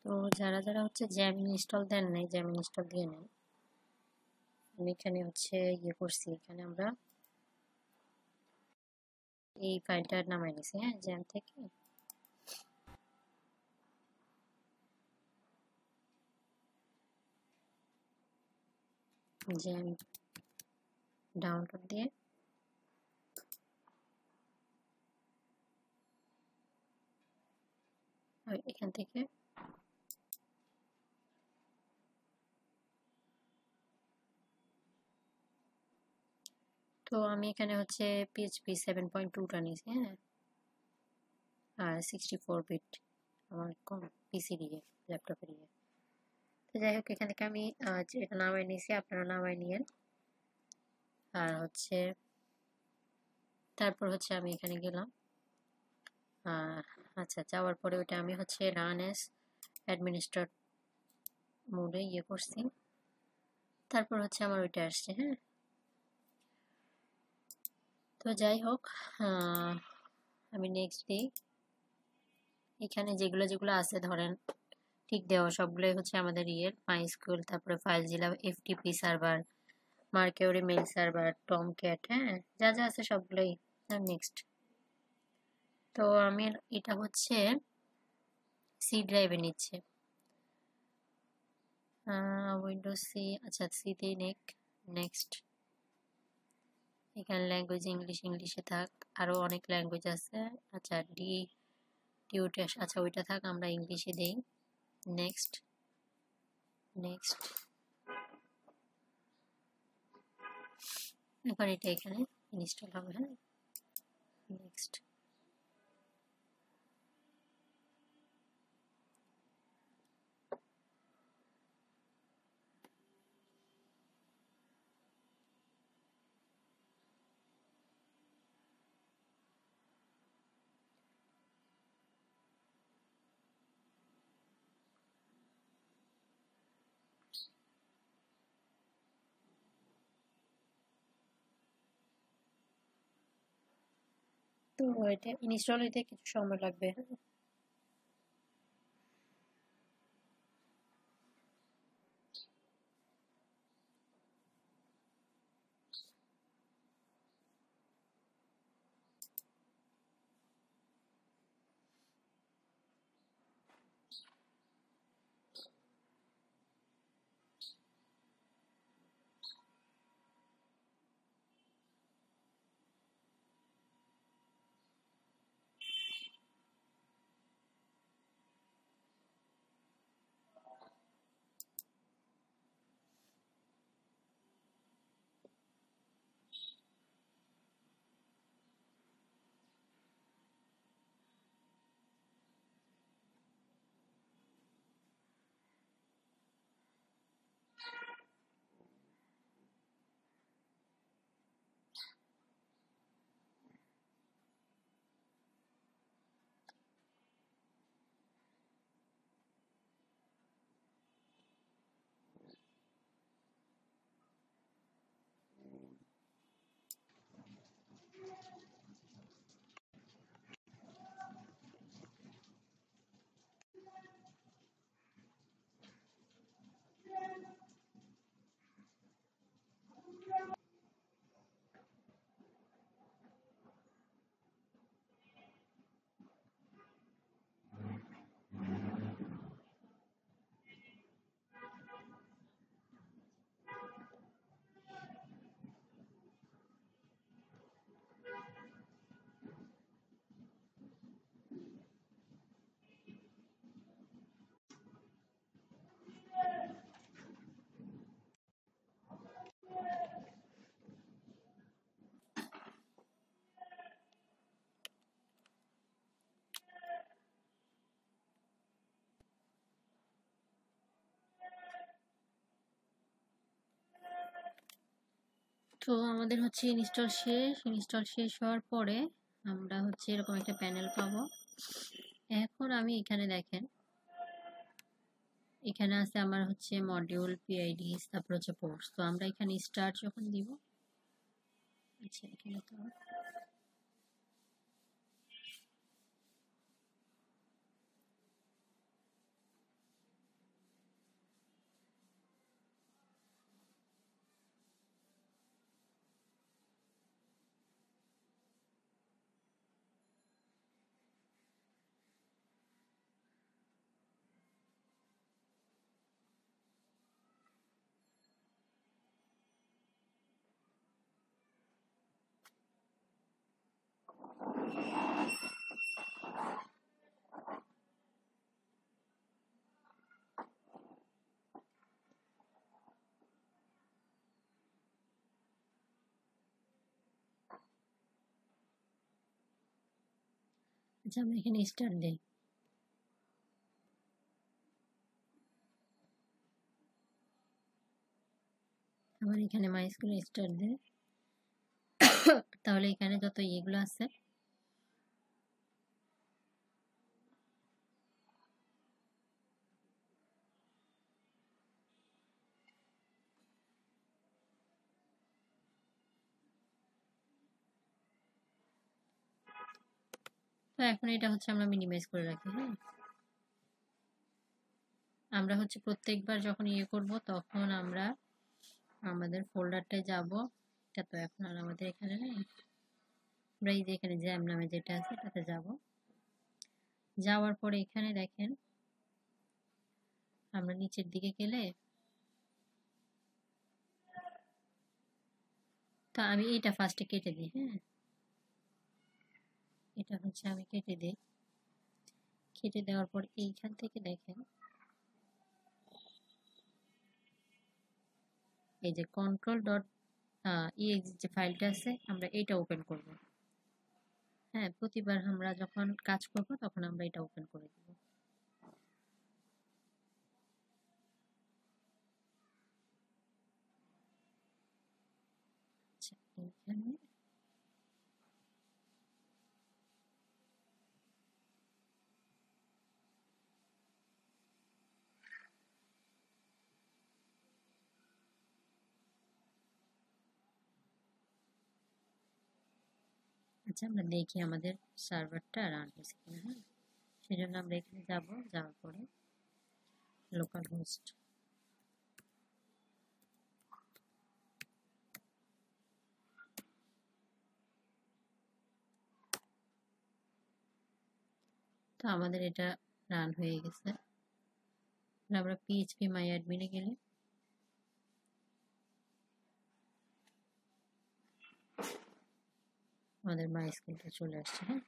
তো যারা যারা হচ্ছে জ্যাম ইনস্টল দেন নাই, জ্যাম ইনস্টল দিয়ে নেন। আমি এখানে হচ্ছে করছি, এখানে আমরা এই ফাইলটা নামাই নিছি, হ্যাঁ, জ্যাম থেকে। জ্যাম ডাউনলোড দিয়ে এখান থেকে তো আমি এখানে হচ্ছে PHP 7.2টা নিয়েছি, হ্যাঁ, আর 64 বিট আমার পিসি দিয়ে, ল্যাপটপে দিয়ে। তো যাই হোক, এখান থেকে আমি এটা নামাই নিয়েছি, আপনারা নামাই নিয়েন। আর হচ্ছে তারপর হচ্ছে আমি এখানে গেলাম, আচ্ছা, যাওয়ার পরে ওটা আমি হচ্ছে রান এস অ্যাডমিনিস্ট্রেটর মোডে করছি। তারপর হচ্ছে আমার ওইটা আসছে, হ্যাঁ। তো যাই হোক, আমি নেক্সট দিই। এখানে যেগুলো যেগুলো আছে ধরেন ঠিক দেওয়া সবগুলোই হচ্ছে আমাদের মাইস্কুয়েল, তারপরে FileZilla, FTP server, Mercury mail server, Tomcat, হ্যাঁ, যা যা আছে সবগুলোই। নেক্সট, তো আমি এটা হচ্ছে সি ড্রাইভে নিচ্ছে, উইন্ডোজ সি, আচ্ছা সিতেই নেক্সট। এখানে ল্যাঙ্গুয়েজ ইংলিশে থাক, আরও অনেক ল্যাঙ্গুয়েজ আছে। আচ্ছা টিউটেস, আচ্ছা ওইটা থাক, আমরা ইংলিশে দেই। নেক্সট, এবার এটা এখানে ইনস্টল হবে, হ্যাঁ। নেক্সট, তো এটা ইনস্টল হইতে কিছু সময় লাগবে, হ্যাঁ। তো আমাদের হচ্ছে ইনস্টল শেষ হওয়ার পরে আমরা হচ্ছে এরকম একটা প্যানেল পাবো। এখন আমি এখানে দেখেন, এখানে আছে আমার হচ্ছে মডিউল, পিআইডি, তারপর হচ্ছে পোর্টস। তো আমরা এখানে স্টার্ট যখন দিব, আচ্ছা এখানে তো আচ্ছা আমরা এখানে স্টার্ট দিই। আবার এখানে মাইস্কুল স্টার্ট দেয়। তাহলে এখানে যত ইয়েগুলো আছে তো এখন এটা হচ্ছে আমরা মিনিমাইজ করে রাখি। হ্যাঁ, আমরা হচ্ছে প্রত্যেকবার যখন ইয়ে করব তখন আমরা আমাদের ফোল্ডারটায় যাব। এটা তো এখন আর আমাদের এখানে নেই। আমরা এই যে এখানে জ্যাম নামে যেটা আছে এটাতে যাব। যাওয়ার পরে এখানে দেখেন আমরা নিচের দিকে গেলে তো আমি এইটা ফার্স্টে কেটে দিই। হ্যাঁ, এটা হচ্ছে আমি কেটে দিই। কেটে দেওয়ার পর এইখান থেকে দেখেন এই যে কন্ট্রোল ডট ইএক্স যে ফাইলটা আছে আমরা এটা ওপেন করব। হ্যাঁ, প্রতিবার আমরা যখন কাজ করব তখন আমরা এটা ওপেন করে দেব। আচ্ছা, এইখানে আচ্ছা আমরা দেখি আমাদের সার্ভারটা রান হয়েছে কিনা। হ্যাঁ, সেজন্য আমরা এখানে যাব। যাওয়ার পরে লোকাল হোস্ট তো আমাদের এটা রান হয়ে গেছে। আমরা পিএইচপি মাই অ্যাডমিনে গেলে আমাদের মাই স্কুলটা চলে আসছে। হ্যাঁ,